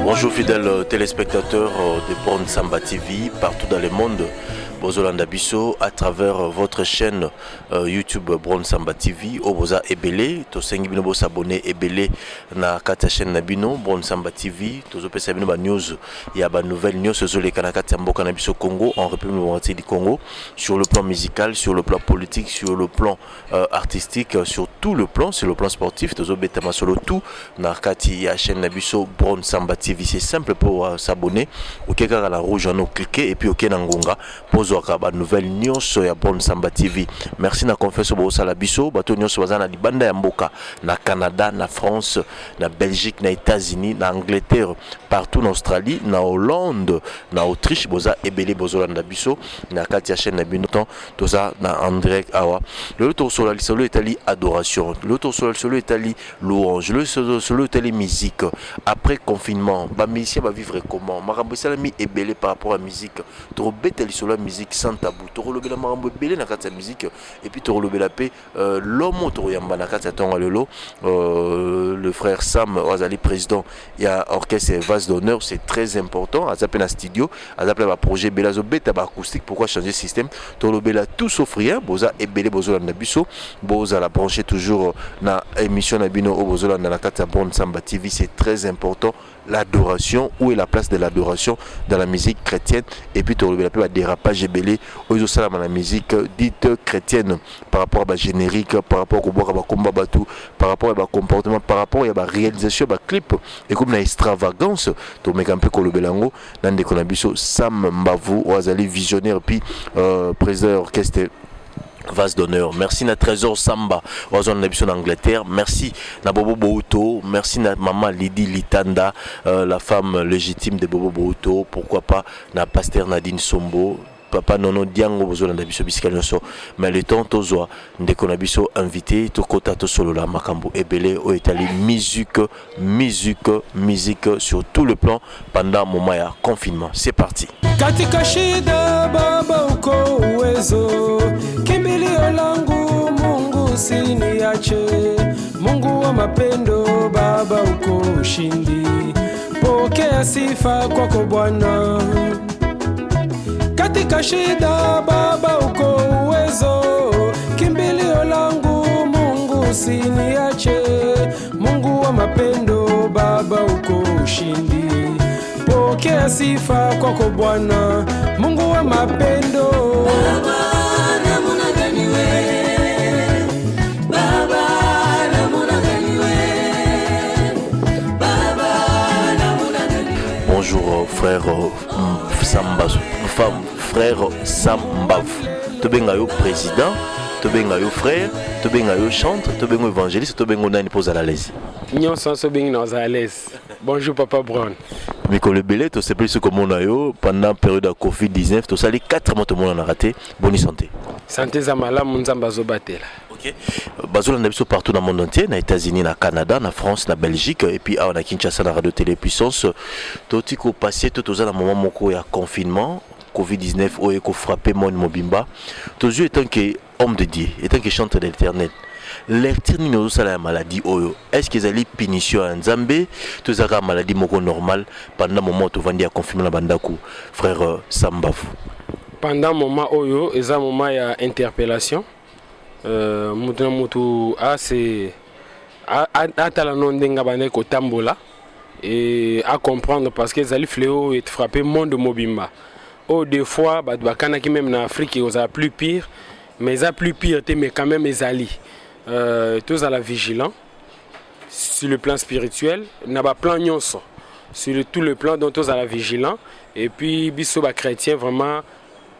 Bonjour fidèles téléspectateurs de Born Samba TV partout dans le monde. Bozolanda Bisso à travers votre chaîne YouTube Born Samba TV Oboza Ebele to sengi bino bo s'abonner Ebele na kata chaîne Nabino Born Samba TV to pesa bino ba news ya ba nouvelle news sur les kanakati mboka na biso Congo en République démocratique du Congo sur le plan musical, sur le plan politique, sur le plan artistique, sur tout le plan, sur le plan sportif to beta masolo tout na kati ya chaîne Nabiso Born Samba TV. C'est simple pour s'abonner au keka la rouge on cliquer et puis au kenangonga pour ba nouvelle news ya Born Samba TV. Merci na confiance au Sala Bisso, bato news bazana di banda ya mboka na Canada, na France, na Belgique, na États-Unis, na Angleterre, partout en Australie, na Hollande, na Autriche, boza ebele bozolanda biso na katia chaîne na bino to ça na André Awa. Le tour sur la solo Italie adoration, le tour sur la solo Italie louange, le solo Italie musique. Après confinement, ba musicien va vivre comment? Marambo salami ebele par rapport à musique. To betel sur la musique sans tabou, tu relèves la marambo belé na kata musique et puis tu relèves la paix l'homme tu yamba na kata tonga lelo le frère Sam Wazali président il y a orchestre vase d'honneur, c'est très important à zapper na studio à zapper ba projet belazo beta ba acoustique. Pourquoi changer système? Tu relèves la tout sauf rien boza et belé bozo na biso boza la brancher toujours na émission na bino au bozo na kata Born Samba TV. C'est très important l'adoration. Où est la place de l'adoration dans la musique chrétienne? Et puis tu relèves la dérapage belé aux dans la musique dite chrétienne par rapport à la générique, par rapport au combat batou, par rapport à comportement, par rapport à la réalisation de clip et comme la extravagance tu mets un peu comme le belango dans des conabiso Sam Mbavu Wazali visionnaire puis président orchestre vase d'honneur. Merci na Trésor Samba Wazon Nabison Angleterre. Merci na Bobo Bouto. Merci na maman Lydie Litanda, la femme légitime de Bobo Bouto. Pourquoi pas na pasteur Nadine Sombo. Papa nono diango bozolanda biso bisikanyonso mais le temps tozoa ndeko na biso invité to kota to solo la makambo ebele o etali musique sur tout le plan pendant moment ya confinement. C'est parti. Katika shida baba uko uwezo kimbilio langu Mungu usiniache Mungu wa mapendo baba uko ushindi pokea sifa kwako Bwana. Katika shida baba uko uwezo kimbilio langu Mungu usiniache Mungu wa mapendo baba uko ushindi pokea sifa kwako Bwana Mungu wa mapendo. Baba namuna gani wewe Baba namuna gani wewe Baba namuna gani wewe. Bonjour frère Samba frère Sambav. Tobenga yo président, tobenga yo frère, tobenga yo chantre, tobenga évangéliste, tobenga nani pose à la l'aise. Nyon sans benga à l'aise. Bonjour papa Brown. Mikolo Belé, tu sais plus ce que mon ayo pendant période de Covid-19, tu sais 4 mois tout le monde a raté. Bonne santé. Santé zamala munzamba zobatela. OK. Bazola na biso partout dans le monde entier, na États-Unis, na Canada, na France, na Belgique et puis à Kinshasa na radio télé puissance. Toti ko passé tout dans moment moko ya confinement. Covid-19 oye ko frappé mon mobimba toujours étant que homme de Dieu étant que chanteur de l'Éternel l'éternel nous ça la maladie oyo est-ce qu'ils allaient punition en Zambé tous ça maladie moko normal pendant moment tu vandi à confinement na bandaku frère Sambavu pendant moment oyo eza moment ya interpellation mutu a c'est à tala non denga bane ko tambola et à comprendre parce que zali fléau et frappé monde mobimba. Oh, des fois, qui même en Afrique, ils ont plus pire, mais ils ont plus pire, mais quand même ils allient. Tous à la vigilance sur le plan spirituel, n'a pas plan nyonso sur tout le plan dont tous à la vigilance et puis biso ba chrétien vraiment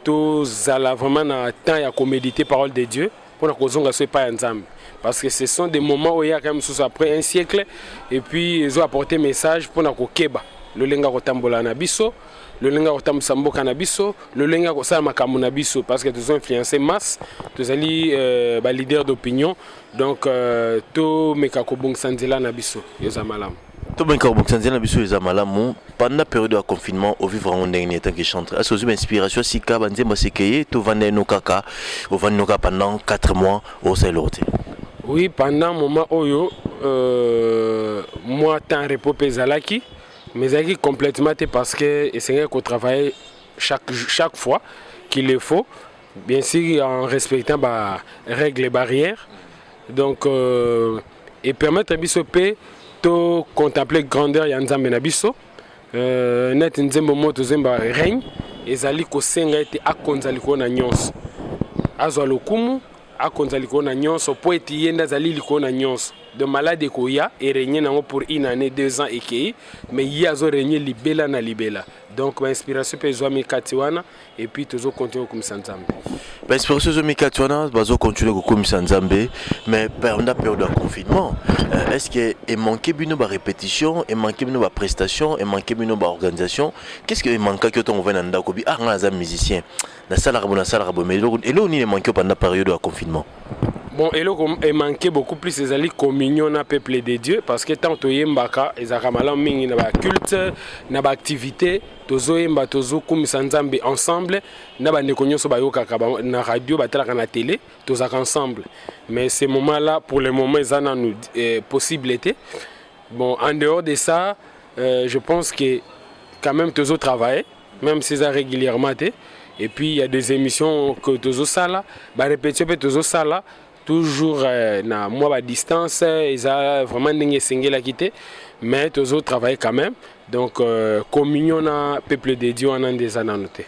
tous à la vraiment na temps ya méditer parole de Dieu pour la cause on soit pas ensemble parce que ce sont des moments où il y a quand même après un siècle et puis ils ont apporté message pour na ko keba le lenga ko tambola na biso le lenga otam sambo cannabis le lenga ko sa makamu na biso parce que tous ont influencé masse tous ali leader d'opinion donc to meka ko bong sanzela na biso yoza malamu to ben ko bong sanzela na biso yoza malamu pendant la période de confinement au vivre en dernier temps que chanteur est-ce que vous inspiration si ka banzemba sekeye to vande no kaka au vande no kaka pendant 4 mois au Saint-Lorté. Oui, pendant un moment oyo moi temps repos pezalaki mais ezalaki complètement parce que esengaki kotravailler chaque fois qu'il le faut, bien sûr en respectant les règles et barrières, donc et permettre biso pe to contempler grandeur ya nzambe na biso net nzembo moto zemba règne ezali kosenga ete akonza likolo na nyonso azwa lokumu akonza likolo na nyonso po ete ye nde azali likolo na nyonso de malade ekoya erégner nango pour une année 2 ans ekei mais ye azo régner libela na libela donc inspiration mpe ezwami kati wana et puis tozo continuer kokumisa nzambe inspiration ezwami kati wana bazo continuer kokumisa nzambe mais pendant la période de confinement est-ce que emanke bino barépétition emanke bino baprestation emanke bino baorganisation qu'est-ce que emankaki otongo ovai na ndako bi nga aza musicien nasalaka bo mais eloko nini emanke pendant la période de confinement? Bon, il manquait beaucoup plus les communion na peuple de Dieu parce que tant que yembaka ezaka malam mingi na ba culte na ba activité tozo yemba tozo kumisa nzambe ensemble na ba nekonyoso ba yokaka na radio ba talaka na télé tozaka ensemble mais ces moments là pour le moment ils en ont possibilité. Bon, en dehors de ça je pense que quand même tozo travailler même si ça régulièrement et puis il y a des émissions que tozo sala ba répétition pe tozo sala toujours na moi à distance ils ont vraiment ndenge sengela quitté mais toujours travailler quand même donc communion na peuple de Dieu en des ananoté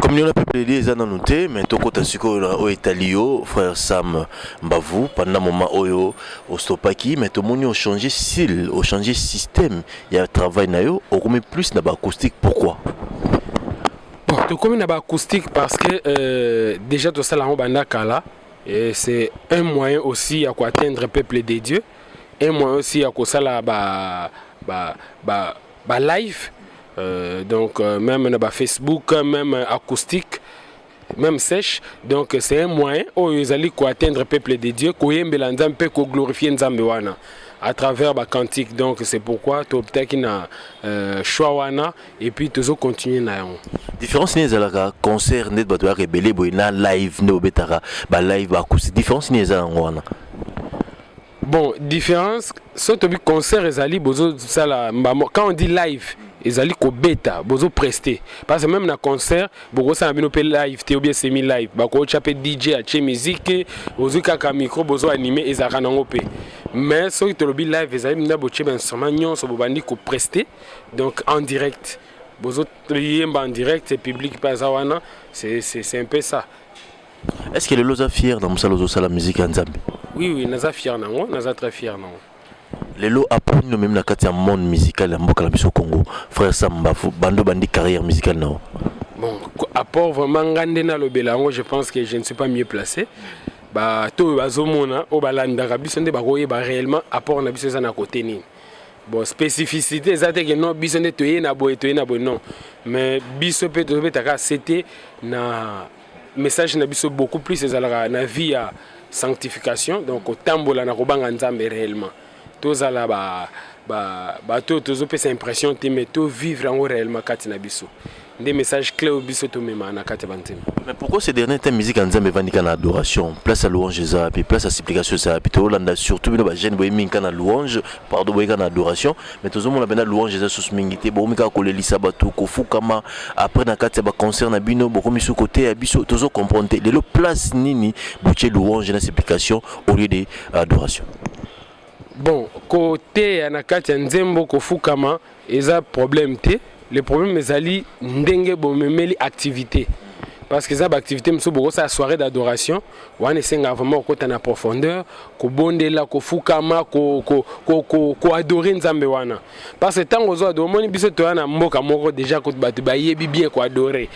communion na peuple de Dieu en ananoté mais to kota siko au Italio frère Sam Mbavu pendant moment oyo au stopaki mais tout monde a changé style a changé système il y a travail na yo au comme plus na ba acoustique pourquoi? Bon to comme na ba acoustique parce que déjà tout ça là on banda kala. Et c'est un moyen aussi à atteindre le peuple de Dieu, un moyen aussi à ça live, donc même dans Facebook, même acoustique, même sèche. Donc c'est un moyen où ils allaient atteindre le peuple de Dieu, qu'on glorifier Nzambe wana à travers la cantique. Donc c'est pourquoi tu as qu'il a choix wana et puis toujours continuer na yon. Différence ni ezalaka concert net bato ya rebelle boyna live ne obetaka ba live ba acoustique différence ni ezala ngwana. Bon, différence surtout concert ezali bozo sala quand on dit live ezali ko beta bozo prester parce que même na concert bozo sala bino pe live te ou bien semi live ba ko chape DJ a che musique bozo kaka micro bozo animer ezaka nango pe mais surtout to lobi live ezali mna bo che ben instrument nyonso bo bandi ko prester donc en direct bozo yemba en direct et public pas wana c'est un peu ça. Est-ce que les loza fier dans musalo zo la musique en Zambie? Oui naza fier nango naza très fier nango. Les lots apprennent même na kati ya monde musical ya mboka la biso Congo frère Samba bando bandi carrière musicale non. Bon apport vraiment ngande na lobelango je pense que je ne suis pas mieux placé. Ba to bazomona o balanda biso nde bakoye ba réellement apport na biso za na côté ni. Bon spécificité ezate que non biso nde toye na boye non mais biso pe to betaka c'était na message na biso beaucoup plus ezalaka na vie à sanctification donc au tambola na kobanga nzambe réellement tozala to tozopesa impression te mais to vivre en réellement kati na biso des messages clés au biso to mema na kati banzema. Mais pourquoi ces derniers temps musique en nzambe vandika na adoration place à louange ça puis place à supplication ça puis to landa surtout bino ba jeune boy minka na louange pardon boy na adoration mais tozomona bena louange ça sous mingité bo mika ko lelisa bato ko fukama après na kati ba concert na bino boko miso côté ya biso tozo comprendre le place nini boche louange na supplication au lieu de adoration. Bon côté na kati nzembo ko fukama eza problème te. Le problème est ali ndenge bomemeli activité parce que ça activité mso boko sa soirée d'adoration wana senga vraiment ko tana profondeur ko bondela ko fukama ko adorer nzambe wana parce que tango zo adorer moni biso to na mboka moko déjà ko batu ba yebi bien ko adorer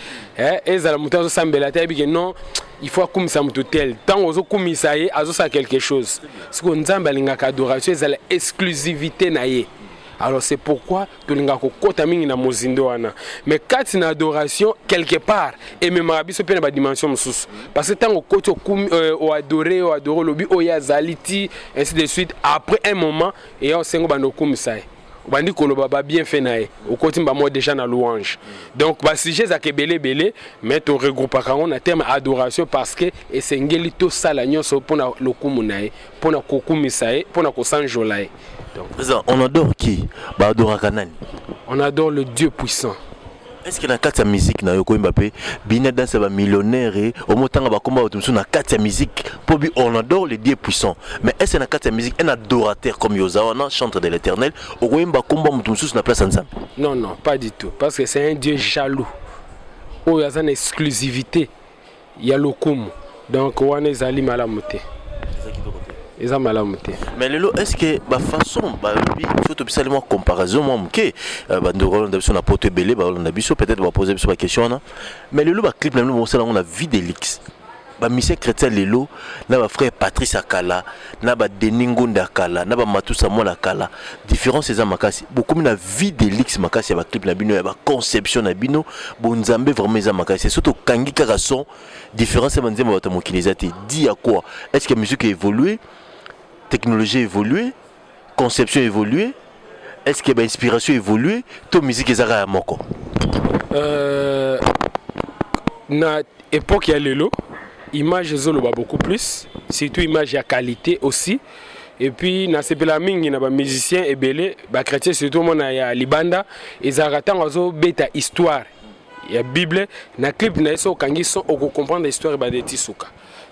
ezala mutazo sambela ta bi non il faut kumisa mutu tel tango zo kumisa ye azo sa quelque chose siko nzambe alingaka adoration ezala exclusivité na ye. Alors c'est pourquoi tu n'as pas de na mozindo wana. Mais quand tu as adoration quelque part et même à biso pe na dimension msusu. Parce que tant au côté au adorer lobi o ya zaliti ainsi de suite après un moment et on sengo bando kumisai. Bandi koloba ba bien fait nae au côté ba moi déjà na louange. Donc ba sujet za kebele belé mais to regrouper quand na terme adoration parce que esengeli to sala nyonso pona lokumu nae pona kokumisae pona kosanjolae. Donc, on adore qui? Bah, adore Kanani. on adore le Dieu puissant. Est-ce que dans la musique na Yoko Mbappé, Bina dans sa millionnaire et au moment ba combat autour na la musique pour on adore les dieux puissants. Mais est-ce que dans la musique un adorateur comme Yozawana, chanteur de l'Éternel, au combat combat autour na place ensemble? Non, non, pas du tout. Parce que c'est un Dieu jaloux. Oh, il y a une exclusivité. Il y a le koum. Donc, on est allé malamoté. Ils ont malamoté. Mais Lelo, est-ce que la façon, il faut absolument comparaison, moi, que Bandoro, on a porté belé, on a peut-être va poser une question. Mais Lelo, le clip, on a vu des leaks. Monsieur chrétien Lelo, na frère Patrice Akala, na Deningo Ndakala, na Matusa Mola Kala. Différence c'est makasi. Beaucoup na vie des leaks makasi ya clip na bino ya conception na bino, bonzambe vraiment za makasi. Surtout kangi karason, différence c'est manzema wata mokilisate. Dit à quoi? Est-ce que la musique a évolué? Technologie a évolué? Conception a évolué? Est-ce que l'inspiration a évolué? Toute musique est à moko. Na époque ya Lelo, image zoloba beaucoup plus, surtout image à qualité aussi. Et puis na sepela mingi na ba musicien et belé, ba chrétien surtout mona ya libanda, ezaratan azo beta histoire. Ya Bible na clip na eso kangi so oko comprendre l'histoire ba de Tisuka.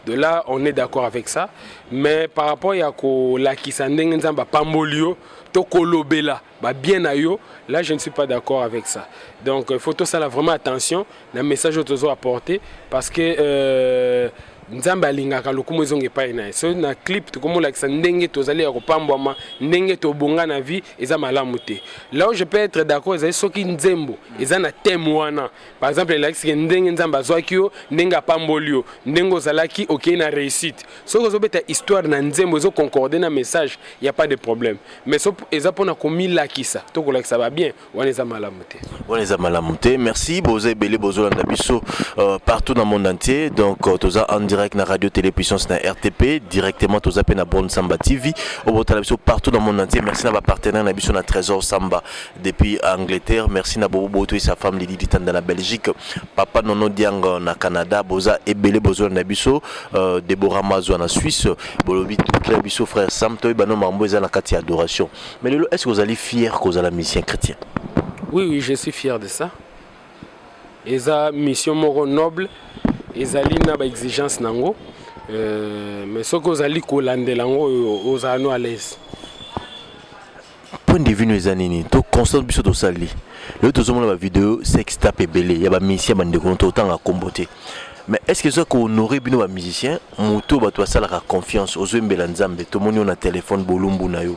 De là, on est d'accord avec ça. Mais par rapport à la Kisandeng Nzamba Pambolio, Tokolobela, bien ayo, là je ne suis pas d'accord avec ça. Donc il faut tout ça là vraiment attention, le message que vous apporter parce que Nzamba lingaka lokumu ezonge pa ina. So na clip to comme la Kisandeng tozali ya kopambwama, ndenge to bonga na vie eza malamu te. Là où je peux être d'accord, ezali soki nzembo, eza na thème wana. Par exemple, la Kisandeng Nzamba zwakio, ndenga pambolio, ndengo zalaki OK na réussite. So ko zobeta histoire na nzembo zo concorder na message, il y a pas de problème. Mais so eza pona komi lakisa, to ko lakisa ba bien, wana eza malamu te. Wana eza malamu te. Merci Bozé Belé Bozolanda biso partout dans le monde entier. Donc toza en direct na radio télé puissance na RTP directement toza pe na Bon Samba TV au botala biso partout dans le monde entier. Merci na ba partenaire na biso na Trésor Samba depuis Angleterre. Merci na Bobo Boto et sa femme Lydie Ditanda na Belgique. Papa Nono Diang na Canada, Boza et Belé Bozolanda biso, Deborah Mazo na Suisse, Bolobi tout biso frère Sam Toy Bano Mambo eza na kati adoration. Mais Lelo, est-ce que vous allez fier que vous allez musicien chrétien? Oui, oui, je suis fier de ça. Et ça mission moro noble. Ezali na ba exigence nango mais ce que ozali kolandela ngo ozano à l'aise. Point de vue nous anini to constant biso to sali le to zomona ba vidéo sex tape belé ya ba musicien bande ko to tanga komboté. Mais est-ce que ça qu'on honorer bino ba musicien moto ba to sala ka confiance aux mbela nzambe to moni on a téléphone bolumbu na yo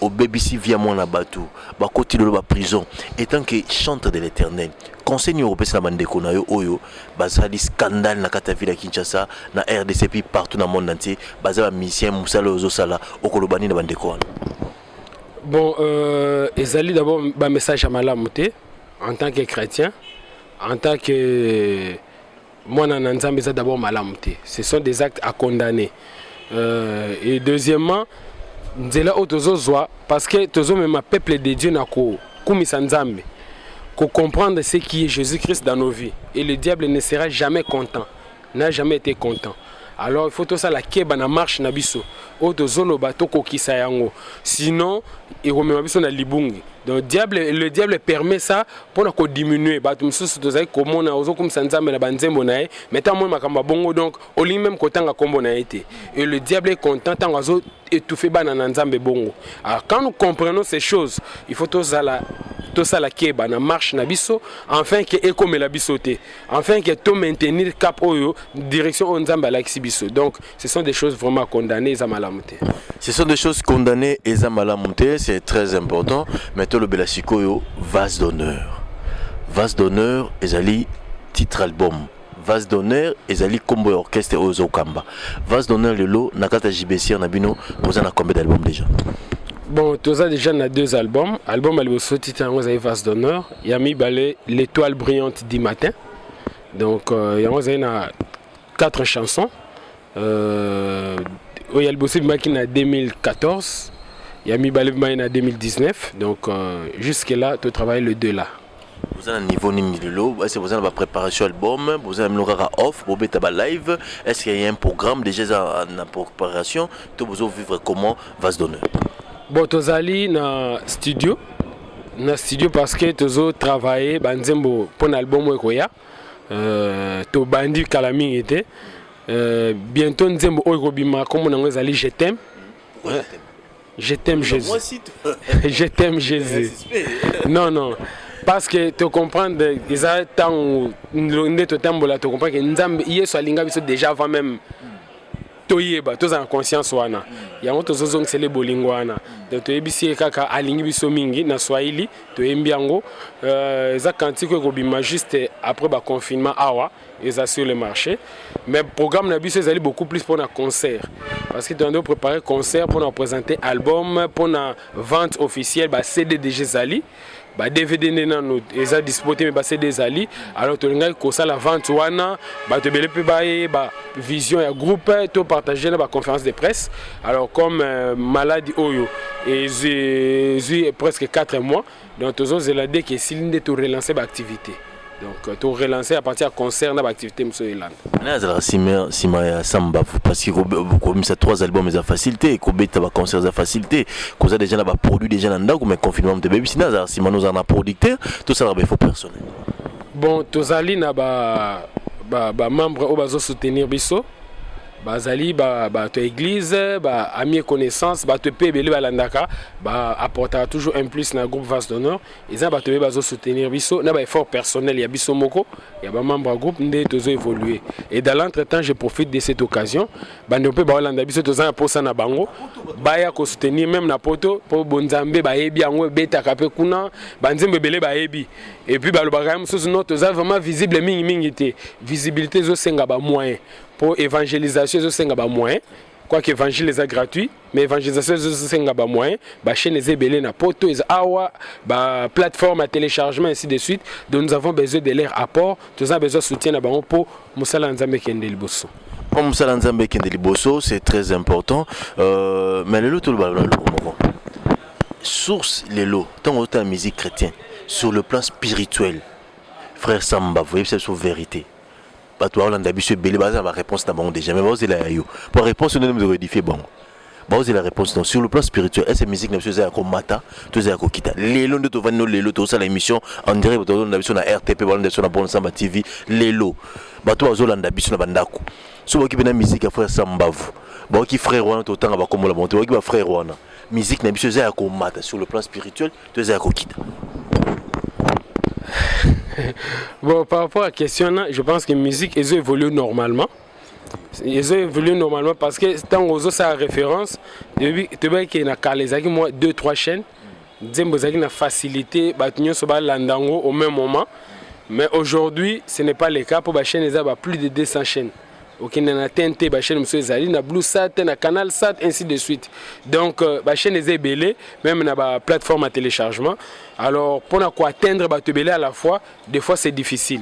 au BBC via mon abatu ba koti lo ba prison étant que chante de l'Éternel conseil européen na bandeko na yo oyo bazali scandale na kata ville ya Kinshasa na RDC puis partout dans le monde entier bazali ba musicien musala ozo sala okolobani na bandeko. Bon ezali d'abord ba message à malamu te en tant que chrétien, en tant que moi na nzambe c'est d'abord malamu te. Ce sont des actes à condamner. Et deuxièmement nzela otozozwa parce que tozo même peuple de Dieu na ko kumisa nzambe ko comprendre ce qui est Jésus-Christ dans nos vies et le diable ne sera jamais content, n'a jamais été content. Alors il faut tout ça la keba na marche na biso otozolo bato ko kisa yango sinon il remet biso na libungi. Donc le diable permet ça pour na ko diminuer bato misusu tozai komona ozo kumisa nzambe na banzembo na ye mais tant moi makamba bongo donc au lit même kotanga kombo na été et le diable est content tant ozo étouffer bana na nzambe bongo. Alors quand nous comprenons ces choses il faut tout ça la keba na marche na biso afin que ekome la bisoté afin que tout maintenir cap oyo direction nzambe la biso. Donc ce sont des choses vraiment condamnées za malamuté. Ce sont des choses condamnées et za malamuté, c'est très important. Mais tout le belasiko vase d'honneur. Vase d'honneur ezali titre album. Vase d'honneur ezali combo orchestre ozo kamba. Vase d'honneur lelo nakata JBC na bino vous en a combien d'albums déjà? Bon, tout ça déjà on a 2 albums. Album elle aussi titre en vase d'honneur. Yami balé l'étoile brillante du matin. Donc il y a 4 chansons. Il y a le bossé qui en 2014. Il y a mis balé en 2019. Donc jusque là tu travailles le 2 là. Vous avez un niveau Nindilo, est-ce que vous avez la préparation album, vous avez un off, vous avez un live, est-ce qu'il y a un programme déjà en préparation, tout vous vivre comment va se donner? Bon, tozali na studio parce que tozo travailler banzembo pour l'album Okoya. To bandi kalami était. Bientôt nzembo Oikobima comme on a je t'aime. Je t'aime Jésus. Je t'aime Jésus. Non. Parce que tu comprends, ils ont tant de temps là, tu comprends que Nzambe Yesu alinga biso déjà avant même toyeba, tous en conscience wana. Il y a autre chose c'est les bolingwana. Donc tu ebisi kaka alingi biso mingi na Swahili, tu embiango. Ça quantique ko bima juste après ba confinement awa, ils ont sur le marché. Mais programme na biso ils beaucoup plus pour un concert. Parce que tu dois préparer concert pour nous présenter album, pour la vente officielle, CD déjà Zali. DVD neno eza disponible mais CD Zali. Alors tu as ça la vente wana, tu belé pe ba vision ya groupe, tu partager na ba conférence de presse. Alors comme maladie oyo et j'ai presque 4 mois, donc tu as dit que si l'inde tu relancer ba activité. Donc, tu relancer à partir de concert dans l'activité M. Eland. Sima Samba, parce que comme ça 3 albums, ils ont facilité, comme ça concert, ils ont facilité, comme ça déjà là produit déjà là comme un confinement de bébé, sinon Sima nous en a producteur, tout ça il faut personnel. Bon, tous ali na ba membre au bazo soutenir biso. Bazali to église amis connaissance te pebeli balandaka apportera toujours un plus na groupe Vase d'honneur ils ba to bazo soutenir biso na ba effort personnel ya biso moko ya ba membre groupe ndé tozo évoluer et dans l'entretemps je profite de cette occasion bande pe ba landa biso toza na posa na bango baya ko soutenir même na poto po bonzambe ba yebi yango beta kape kuna banzembe belé ba yebi et puis ba lo ba même chose non toza vraiment visible mingi té visibilité zo senga ba moyen pour évangélisation c'est un moyen quoi qu'évangile est gratuit mais évangélisation c'est un moyen chaîne est belé na poto is awa plateforme à téléchargement ainsi de suite donc nous avons besoin de leur apport nous avons besoin de soutien pour Musala Nzambe Kende Liboso. Pour Musala Nzambe Kende Liboso c'est très important mais le lot source les lots tant autant la musique chrétienne sur le plan spirituel frère Samba vous voyez c'est sur vérité. Toi, on a d'habitude la réponse n'a pas déjà mais vous la yo pour réponse on nous redifier bon vous la réponse non sur le plan spirituel est-ce musique n'a pas comme mata tous à kokita les lots de to vanno les lots tout ça l'émission en direct on a sur la RTP on a sur la Bon Samba TV les lots toi ozolanda biso na bandako so ki bena musique frère Samba vous qui frère wana to tanga ba comme la monter ki ba frère wana musique n'a pas à comme mata sur le plan spirituel tous à kokita. Bon, par rapport à la question, je pense que la musique évolue normalement. Ils évoluent normalement parce que tant que ça a référence, depuis que y a 2-3 chaînes, ils ont facilité au même moment. Mais aujourd'hui, ce n'est pas le cas pour les chaînes, il y a plus de 200 chaînes. Ok, on a TNT, la chaîne na Blue Sat, na Canal Sat, ainsi de suite. Donc, la chaîne est belée, même na la plateforme à téléchargement. Alors, pour atteindre la à la fois, des fois c'est difficile.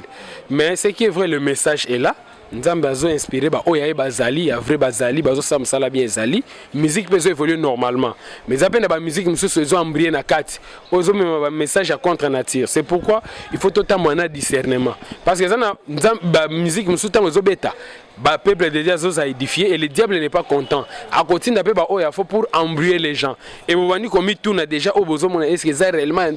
Mais ce qui est vrai, le message est là. Nous avons inspiré Oyaye Bazali, vrai Bazali, Bazo Sam Salabien Zali. Musique peut évoluer normalement. Mais après la musique, nous sommes embrayés na kat. Ozo un message à contre nature. C'est pourquoi il faut totalement un discernement. Parce que la musique, nous sommes bêta. Le peuple de Dieu a édifié et le diable n'est pas content. À côté de il faut pour embrouiller les gens. Et vous voyez comme tout a déjà au besoin est-ce que ça réellement un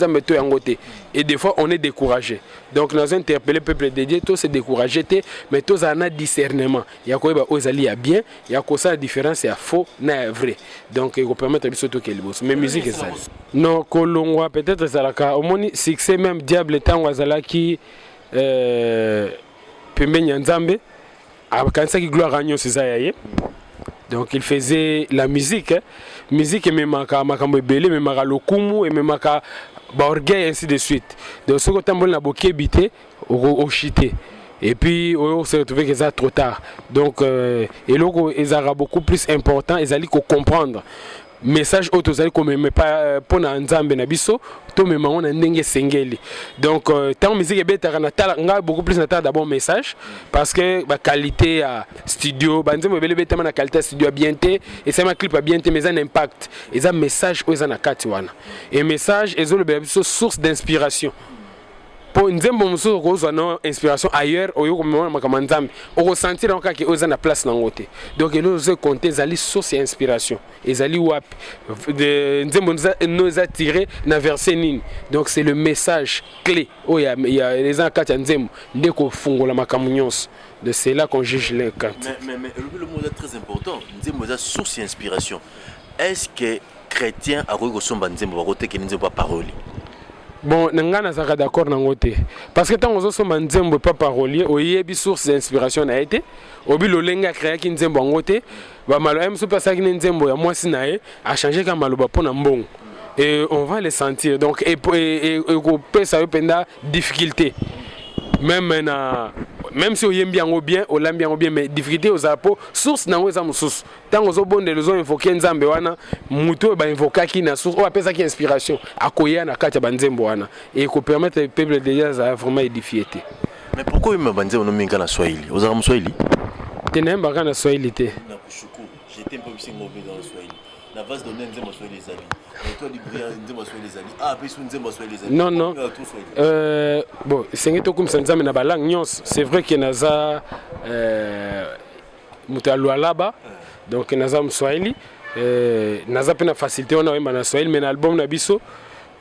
côté. Et des fois on est découragé. Donc nous avons interpellé le peuple de Dieu, tous se découragé, mais tous en a discernement. Il y a quoi il y a bien, il y a quoi ça la différence, il y a faux, n'est vrai. Donc il faut permettre de surtout qu'il bosse. Mais musique est ça. Non, Kolongwa peut-être ça la au moins succès même diable tant wazala qui pembenya Nzambe. Donc il faisait la musique, musique mais makambo belé mais makalokumu et mais maka orgueil ainsi de suite. Donc ce que on a beaucoup habité au chité. Et puis on s'est retrouvé que ça trop tard. Donc et là ils ont beaucoup plus important, ils allaient comprendre. Message auto comme mais pas pour Nzambe na biso to me on ndenge sengeli donc tant musique est bête na beaucoup plus na d'abord message parce que la qualité à studio banzembe bele bête na qualité studio bien té et c'est ma clip bien té mais un impact et un message aux na kati wana et message et le biso source d'inspiration. bon nzembo mosusu okozwa na inspiration ailleurs oyo komona makambo nzambe okosentir encore que oza na place nango te donc elo ozo compter ezali source ya inspiration ezali wapi nzembo no eza tiré na verset nini donc c'est le message clé oyo ya les gens kati ya nzembo nde kofungola makambo nyonso de c'est là qu'on juge les cantes. Mais le mot est très important. Nzembo est source d'inspiration. Est-ce que chrétien a ressemble à nzembo va côté que nzembo pas parole? Bon, nanga nazaka d'accord nango te parce que tant ozosomba nzembo pas parolier oyebi source d'inspiration na été obi lolenga créer ki nzembo ngo te ba malo même so pasaki nzembo ya mwasi na ye a changer ka maloba pona mbongo et on va les sentir donc et ko pesa yo penda difficulté même si oyembi yango bien olambi yango bien mais difficulté aux apo source nango eza mususu tant ozo bonde les ont invoquer nzambe wana muto ba invoquer ki na source o apesa ki inspiration akoya na kati ya banzembo wana et ko permettre le peuple déjà à vraiment édifier. Mais pourquoi il m'a banzembo no minga na Swahili ozaka Swahili tenemba kana Swahili te na kushuku j'étais un peu aussi mauvais dans le Swahili la vase donner nzembo Swahili les amis et toi libérer nzembo Swahili les amis ah puis nzembo Swahili les amis non bon c'est to comme nzambe na balang nyos c'est vrai que naza mutalwa laba donc naza Swahili naza pena facilité on a na Swahili mais l'album na biso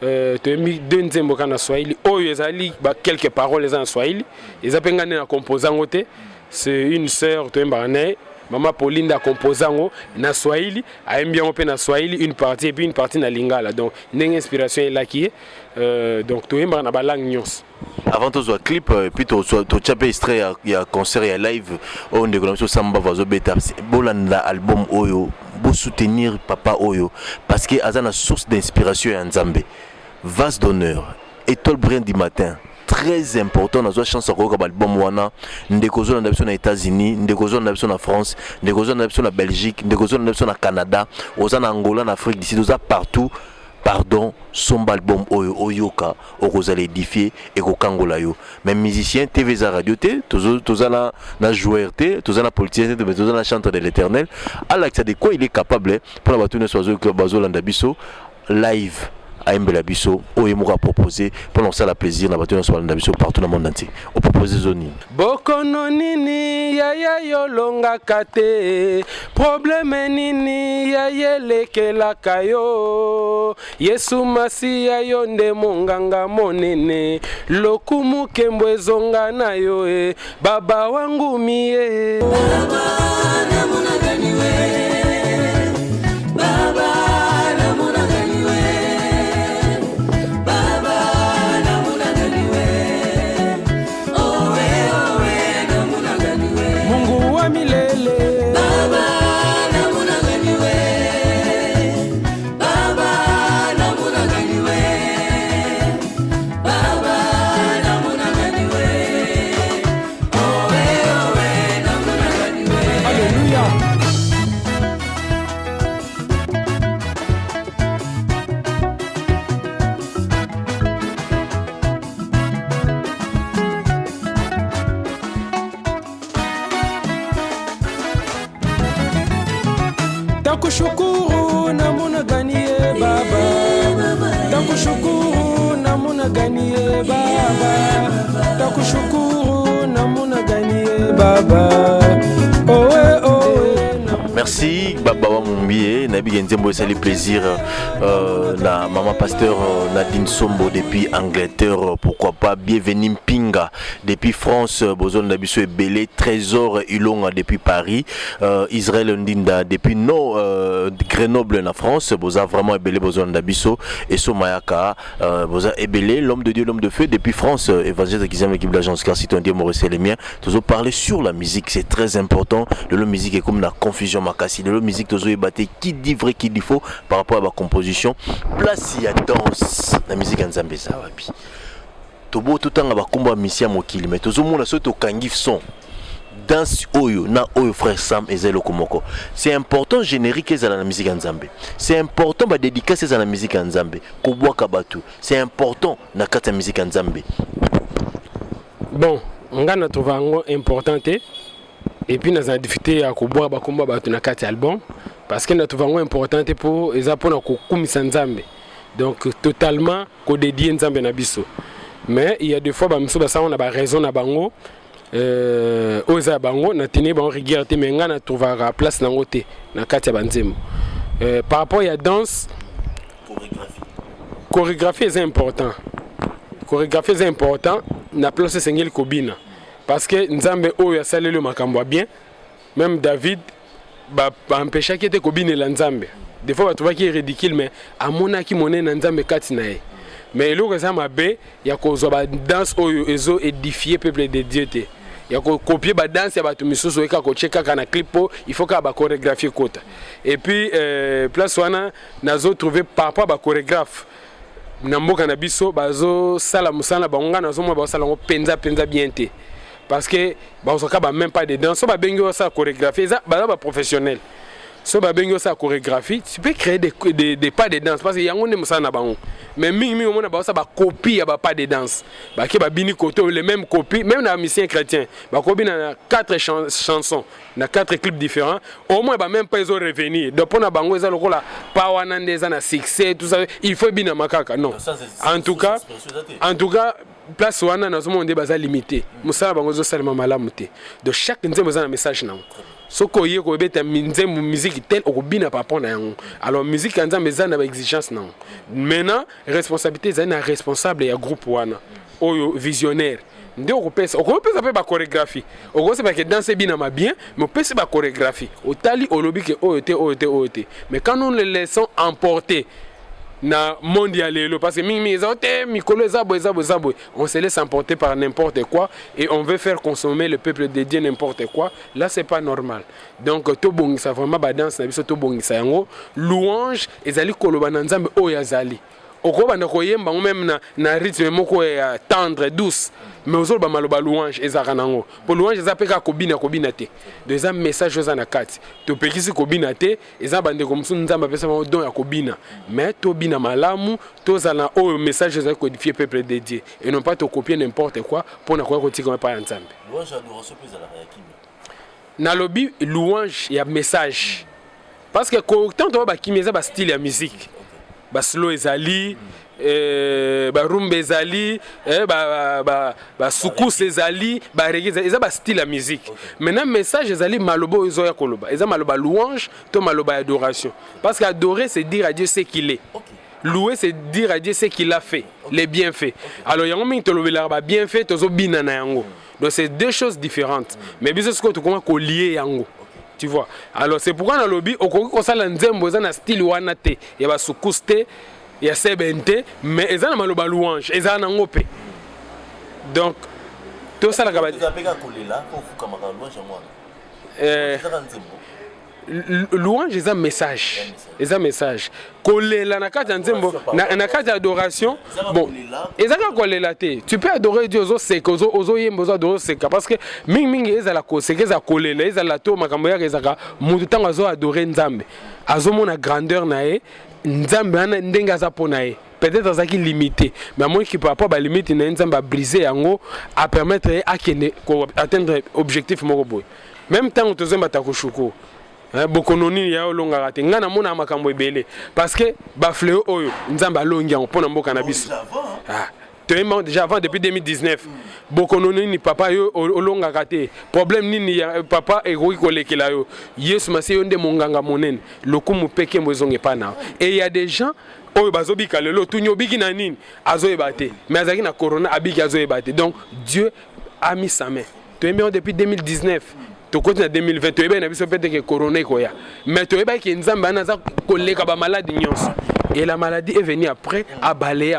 tu as mis deux nzembo kana Swahili oyo ezali ba quelques paroles en Swahili ezapengana na composant côté c'est une sœur tu mbane Maman Pauline a composé na Swahili, a bien open na Swahili une partie et puis une partie na Lingala. Donc une inspiration est là qui est donc tout est na balang nyos. Avant de voir clip et puis tu as extrait il y a concert il y a live on décolle sur Samba Vazo Beta bolanda album oyo pour soutenir papa oyo parce que azana source d'inspiration en Nzambe. Vase d'honneur, étoile brillante du matin. Très important dans une chance à quoi album wana ndekozo na biso na États-Unis ndekozo na biso na France ndekozo na biso na Belgique ndekozo na biso na Canada ozana Angola na Afrique d'ici oza partout pardon son album oyo oyoka okoza l'édifier et kokangola yo même musicien TV za radio te tozana na joueur te tozana politicien te mais tozana chanteur de l'Éternel alaxa de quoi il est capable pour la batune soiseau que bazolanda biso live à Mbela Bisso, Oyemoura proposé pendant ça la plaisir na battu sur la Bisso partout dans le monde entier. On propose zoni. Bokono nini ya yolonga kate problème nini ya yelekela kayo Yesu Masiya yonde monganga monene lokumu kembo ezonga nayo baba wangu mie baba na munaganiwe baba Takushukuru na muna ganie baba Takushukuru na muna ganie baba Takushukuru na muna ganie baba Merci Baba Mumbié, Nabi Nzembo c'est le plaisir la maman pasteur Nadine Sombo depuis Angleterre, pourquoi pas bienvenue Mpinga depuis France, Bozon Nabiso et Belé, Trésor Ilonga depuis Paris, Israël Ndinda depuis Grenoble en France, Boza vraiment Belé Bozon Nabiso et Somayaka, Boza Ebélé, l'homme de Dieu, l'homme de feu depuis France, évangile qui aime l'équipe de l'agence car si ton Dieu Maurice les miens, toujours parler sur la musique, c'est très important, la musique est comme la confusion makasi, la musique toujours ébatté qui dit vrai, qui dit faux par rapport à ma composition, place il y a danse, la musique en Zambie ça va bien. Tobo tout temps ba komba misia mokili mais tozo mona so to kangif son danse oyo na oyo frère Sam ezelo komoko. C'est important générique ezala na musique en Zambie. C'est important ba dédicace ezala na musique en Zambie. Ko boaka batu. C'est important na kata musique en Zambie. Bon, nga na trouva ngo importante et puis na za difficulté ya ko boa ba komba batu na kata album parce que na trouva ngo importante pour eza pona ko kumisa Nzambe. Donc totalement ko dédier Nzambe na biso. mais il y a des fois on a raison na bango oza bango na tene bango rigueur te mais nga na trouver place nango te na kati ya banzembo. Par rapport à la danse, chorégraphie est important. Chorégraphie est important. Na place sengeli kobina parce que nzambe oyo ya salelo makambo bien. Même David ba empêcher qui était kobine la nzambe. Des fois ba trouver qui est ridicule mais amona ki moné na nzambe kati na ye. Mais le ça mabe ya kozwa ba danse oyo ezo édifier peuple de Dieu te. Ya copier ba danse ya batu misusu eka ko cheka kana clipo, il faut ka ba chorégraphier kota. Et puis place wana nazo trouver par rapport ba chorégraphe na mboka na biso bazo sala musala bango nazo mo ba sala ngo penza bien te. Parce que bazoka ba même pas de danse, so ba bengo ça chorégraphie, ça ba professionnel. So ba bengo ça chorégraphie, tu peux créer des pas de danse parce que yango ne musala na bango. Mais mingi on a ba ça ba copie ya ba pas de danse. Ba ke ba bini koto les mêmes copies, même na musicien chrétien, ba copie na 4 chansons, na 4 clips différents, au moins ba même pas ils ont revenir. Donc on a bango ça lokola pa wana ndeza na succès tout ça, il faut bina makaka non. En tout cas place wana na zomo ndé baza limité. Musala bango zo salima malamu te. De chaque nzembo za na message na. Soko yé ko beta nzembo musique tel okobina papa na yango. Alors musique nzambe za na ba exigence na. Maintenant responsabilité za na responsable ya groupe wana. Oyo visionnaire. Ndé okopesa pe ba chorégraphie. Okose ba ke danser bina ma bien, mais opesa ba chorégraphie. Otali olobi ke oyote. Mais quand nous les laissons emporter na mondial parce que on se laisse emporter par n'importe quoi et on veut faire consommer le peuple de Dieu n'importe quoi, là c'est pas normal. Donc to bongisa vraiment ba danse na biso to bongisa yango louange ezali koloba na nzambe oyo azali okoba na koyemba même na rythme moko ya tendre douce mais ozoloba maloba louange ezaka nango po louange ezapeka kobina te de za message oza na kati to pekisi kobina te eza bande comme ça nzamba pesa ma don ya kobina mais to bina malamu to zana o message ezali codifier peuple de Dieu et non pas to copier n'importe quoi pour na koya kotika pa nzambe. Louange adoration pesa la réaction na lobi louange ya message parce que tant to ba kimeza ba style ya musique ba slow ezali ba rumba ezali ba soukous ezali ba reggae ezali ba style ya musique. Maintenant message ezali malobo ezo ya koloba eza maloba louange to maloba adoration parce que adorer c'est dire à Dieu ce qu'il est. Louer c'est dire à Dieu ce qu'il a fait, les bienfaits. Alors yango mingi to lobela ba bienfaits tozo bina na yango. Donc c'est deux choses différentes. Mais biso ce que to comment ko lier yango. Tu vois. Alors c'est pourquoi dans le lobby on sala nzembo za na style wana te ya ba soukous te ya sebente mais eza na maloba louange eza na ngope. Donc tout ça la kabati louange eza message kolela na kati nzembo na kati adoration bon ezaka kolela te tu peux adorer Dieu ozo yembo ozo adorer seka parce que mingi ezala ko seka eza kolela ezala to makambo ya ezaka mutu tango azo adorer nzambe azomona grandeur na ye nzambe ana ndenga za pona ye peut-être azaki limité mais moi qui peut pas ba limite na nzambe a briser yango a permettre à atteindre objectif moko boy même temps tozemba takushuko bokononi ya olonga rate ngana mona makambo ebele parce que ba fléau oyo nzamba alongi en pona mboka na biso déjà avant depuis 2019 bokononi ni papa yo olonga rate problème nini ya papa egoki kolekela yo Yesu masi yo nde monganga monene lokumu peke mbozonge pana et il y a des gens oyo bazobika lelo tunyo biki na nini azoyebate mais azaki na corona abiki azoyebate donc Dieu a mis sa main depuis 2019 to continue en 2020 to eba na biso peut-être que corona koya mais to eba ki nzamba anaza koleka ba maladie nyonso et la maladie est venue après à balayer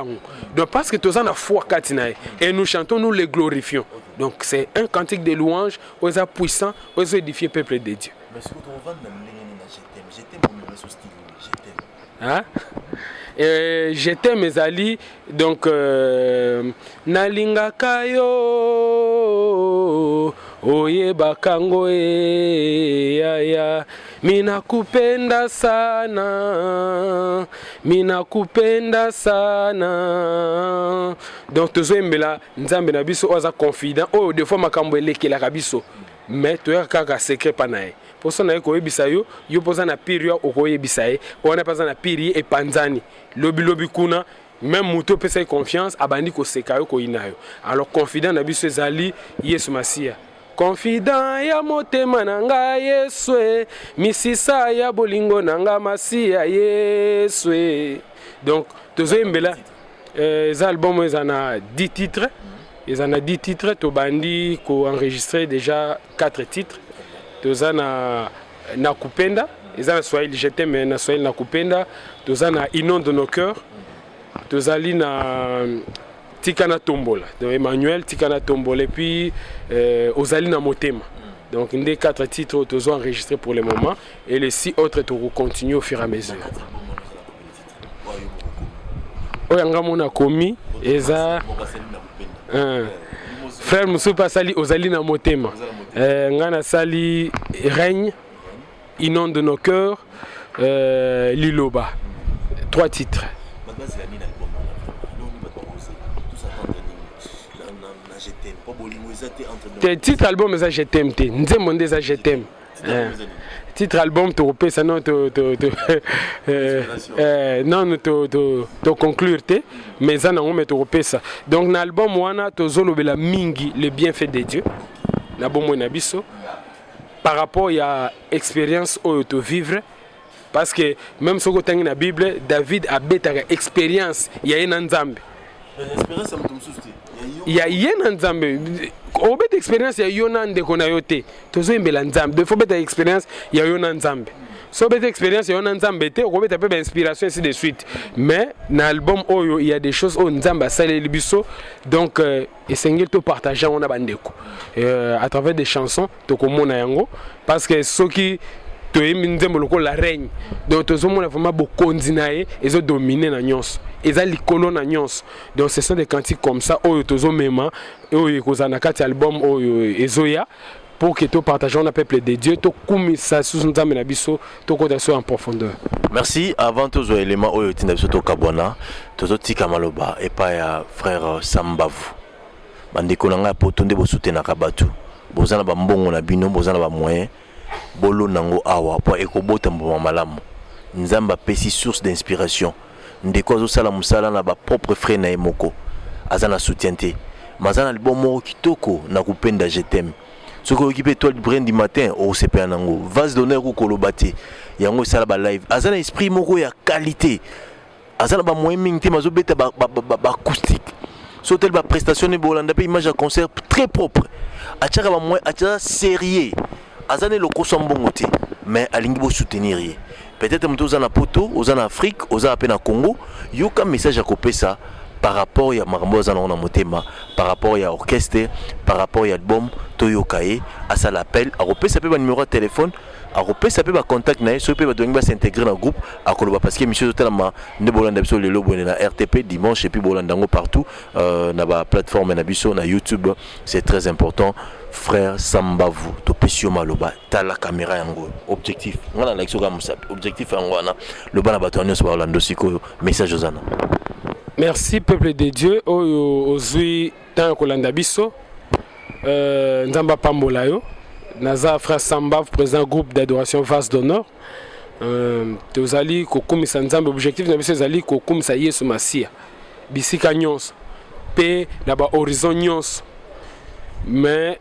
donc parce que tous en a foi katina et nous chantons nous les glorifions donc c'est un cantique de louange aux puissants aux édifiés peuple de Dieu. Mais ce que on va je t'aime mon style je t'aime hein je t'aime mes ali donc nalingaka yo oye bakango ya minakupenda sana donc tozoembela nzambe na biso oza confident oh des fois makambo elekelaka biso mais toyaka kaka secret pa na ye poso na ye koyebisa yo poza na piri yo okoyebisa ye wana paza na piri epanzani lobi kuna même moto pesa confiance abandi ko sekayo ko inayo. Alors confident na biso ezali Yesu Masia. Confident ya motema nanga Yesu, misisa ya bolingo nanga Masia Yesu. Donc tozo mbela les albums ils en a 10 titres. Ils en a 10 titres, to bandi ko enregistré déjà 4 titres. Toza na Nakupenda, ils en a Swahili je t'aime na Swahili Nakupenda, toza na Inonde nos cœurs. Tozali na Tikana Tombola, donc Emmanuel Tikana Tombola, et puis Ozali na Motema. Donc les 4 titres tous enregistrés pour le moment et les 6 autres tu continuer au fur et à mesure. Oyanga mona komi eza frère Moussoupa sali Ozali na Motema. Ngana sali règne, inonde nos cœurs, Liloba. 3 titres. Titre album ça je t'aime te nzembo nde ça je t'aime titre album to pesa non to non to conclure te mais ça non mais to pesa donc na album wana to zolobela mingi le bienfait de Dieu na bomo na biso par rapport à expérience au to vivre parce que même ce que dans la Bible David a betaka expérience il y a une nzambe expérience il y a une nzambe au bet expérience il y a yona ndeko na yote tozo imbela nzambe de faut bet expérience il y a yona nzambe so bet expérience il y a yona nzambe te au bet peu inspiration ainsi de suite mais dans l'album oyo il y a des choses au nzamba saleli biso donc essengel to partager on a bandeko à travers des chansons to komona yango parce que ceux qui la règne donc tout le monde vraiment beaucoup dinaé et ont dominé na nyonso ils ont likolo na nyonso donc ce sont des cantiques comme ça oyo tozo mema oyo kozana kati album oyo ezoya pour que tout partageons le peuple de Dieu to kumisa sous nzambe na biso to kota so en profondeur. Merci avant tous les éléments oyo tinda biso to kabwana tozo tika maloba et pas ya frère Sambavu bandeko nanga potonde bo soutenaka batu bozana ba mbongo na bino bozana ba moyen bolo nango awa po ekobota mboma malamu nzamba pesi source d'inspiration ndeko zo sala musala na ba propre frère na emoko azana soutienté mazana libomo kitoko na kupenda je t'aime soko okipe toi le brin du matin au CPA nango vase d'honneur ko kolobate yango sala ba live azana esprit moko ya qualité azana ba moyen mingte mazo beta ba acoustique so tel ba prestation ne bolanda pe image à concert très propre achaka ba moyen acha sérieux azane le kosombongote mais alingi bo soutenir peut-être muto za na poto oza na Afrique oza pe na Congo yoka message à kopesa par rapport ya makambo za na motema par rapport ya orchestre par rapport ya album to yokae à ça l'appel a kopesa pe ba numéro de téléphone a kopesa pe ba contact na so pe ba dongi ba s'intégrer dans groupe a koloba parce que monsieur totalement ne bolanda biso le lobo na RTP dimanche et puis bolandango partout na ba plateforme na biso na YouTube c'est très important. Frère Sambavu to pesio maloba ta la caméra yango objectif ngana like soka musapi objectif yango na le bana batonyo so balando siko message ozana. Merci peuple de Dieu ozui tant kolanda biso nzamba pambola yo naza frère Sambavu président groupe d'adoration Vase d'honneur tozali kokumisa nzamba objectif na biso zali kokumisa Yesu Masia bisika nyonso pe na ba horizon nyonso mais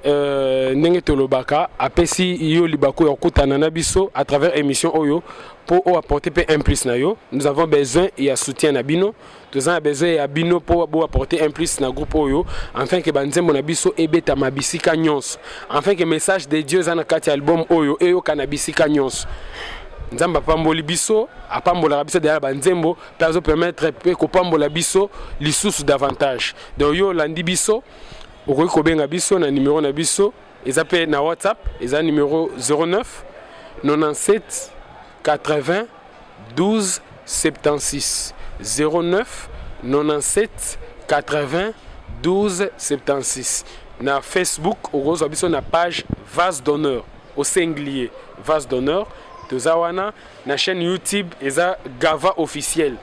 ndenge tolobaka apesi yo libako ya kutana na biso à travers émission oyo pour apporter un plus na yo nous avons besoin et soutien na bino nous avons besoin ya bino pour apporter un plus na groupe oyo afin que banzembo na biso ebeta mabisika nyonso afin que message de Dieu za na kati album oyo eyo kana bisika nyonso nzamba pamboli biso apambola biso derrière banzembo pour permettre ko pambola biso lisusu davantage donc yo landi biso okoki kobenga biso na numéro na biso eza pe na WhatsApp eza numéro 09 97 80 12 76 09 97 80 12 76 na Facebook okozwa biso na page Vase d'honneur au singulier Vase d'honneur tozawana na chaîne YouTube eza Gava officiel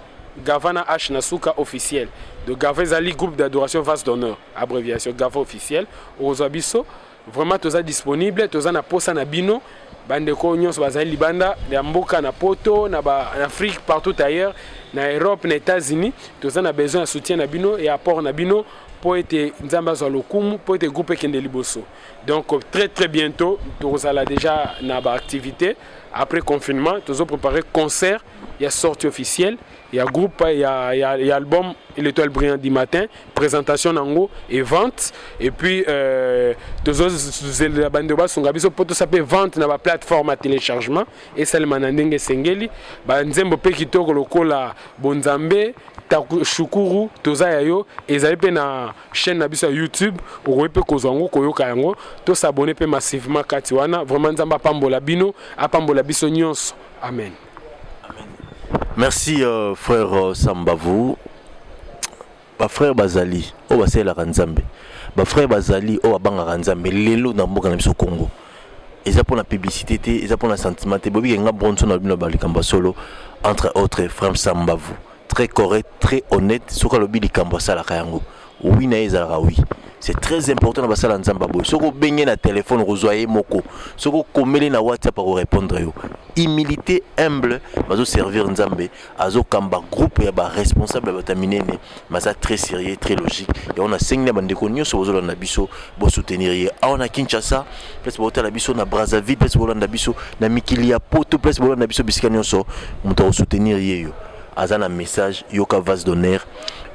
Gavana H Nasuka officiel. De Gava Zali groupe d'adoration Vase d'honneur. Abréviation Gava officiel. Ozoabiso. Vraiment tous disponible. Tous na posa na bino. bandeko nyonso bazali libanda ya mboka na poto na Afrique partout ailleurs na Europe na États-Unis toza na besoin de soutien na bino et apport na bino pour être nzamba za lokumu pour être groupe kende liboso. Donc très bientôt tozala déjà na ba activité après confinement tozo préparer concert, il y a sortie officielle, il y a groupe, il y a album L'étoile brillante du matin, présentation nango et vente et puis tozo la bande bas songa biso poto s'appelle vente na ba plateforme à téléchargement et seulement ndenge sengeli ba nzembo pe kitoko lokola bonzambe shukuru toza yayo ezali pe na chaîne na biso ya YouTube okoyi pe kozwa yango koyoka yango to s'abonner pe massivement kati wana vraiment nzamba apambola bino apambola biso nyonso amen. Merci frère Sambavou. Ba frère Bazali o basela kanzambe. Ba frère Bazali o abanga kanzambe lelo na mboka na biso Congo. Eza pour la publicité te, eza pour la sentiment te. Bobi nga bronzo na bino balikamba solo entre autres frère Sambavou. Très correct, très honnête, soka lobi likamba sala kayango. Oui na ezala oui. C'est très important dans basala nzamba boy. Soko benye na téléphone rozoyer moko. Soko komele na WhatsApp pour répondre yo. Humilité humble, bazo servir nzambe, azo kamba groupe ya ba responsable ba taminene, maza très sérieux, très logique. Et on a 5 na bandeko nyonso bozo na biso bo soutenir ye. A on a Kinshasa, place bozo na biso na Brazzaville, place bozo na biso na Mikili ya Poto, place bozo na biso bisika nyonso, muto soutenir ye yo. Azana message yoka vase d'honneur,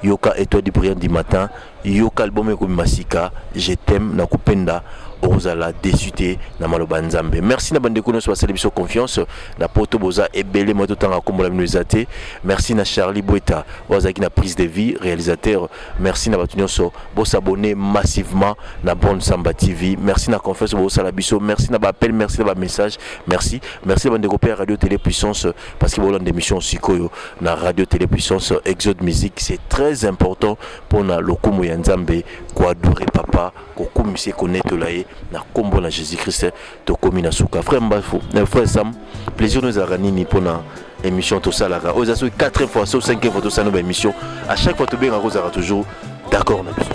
yoka étoile du brillant du matin, yoka album eko masika, je t'aime na kupenda ozala désuté na maloba nzambe. Merci na bande kono so célébration confiance na poto boza ebele moto tanga kombola minuzate. Merci na Charlie Boeta ozaki na prise de vie réalisateur. Merci na batu nyonso bo s'abonner massivement na Bonne Samba TV. Merci na confiance bo sala biso. Merci na ba appel, merci na ba message. Merci na bande kopé radio télé puissance parce que bo l'an d'émission sikoyo na radio télé puissance Exode musique, c'est très important pour na lokumu ya nzambe ko adorer papa ko kumise connaître laé na kombo na Jésus-Christ to komina suka frère Mbafo frère Sam plaisir nous a ranini pour na émission to salaka aux asso 4 fois ou 5 fois to ça nos émission à chaque fois to bien rosera toujours d'accord na biso.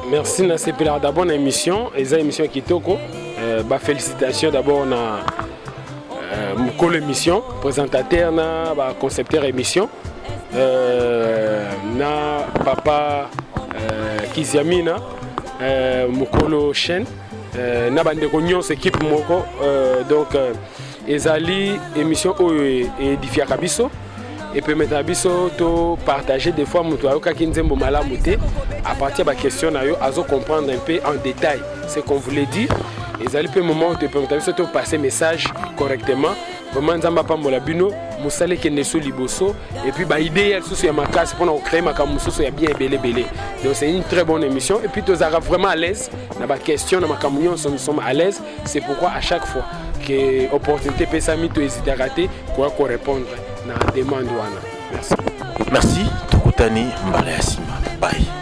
Merci na sepela d'abord na émission eza émission kitoko ba félicitations d'abord na mukolo émission présentateur na ba concepteur émission na papa Kiziamina mukolo chaîne na bandeko nyonso équipe moko donc ezali émission oyo édifiaka biso et permettre biso to partager des fois muto ayokaki nzembo malamu te à partir ba question na yo azo comprendre un peu en détail ce qu'on voulait dire ezali pe moment te permettre biso to passer message correctement vraiment nzamba pambola bino musale kende so liboso et puis ba idée elle sous ya makasi pour créer makamu sous ya bien belé donc c'est une très bonne émission et puis tous ara vraiment à l'aise na ba question na makamu nyonso nous sommes à l'aise c'est pourquoi à chaque fois que opportunité pesami to hésiter à rater quoi répondre na demande wana merci tukutani mbala ya sima bye.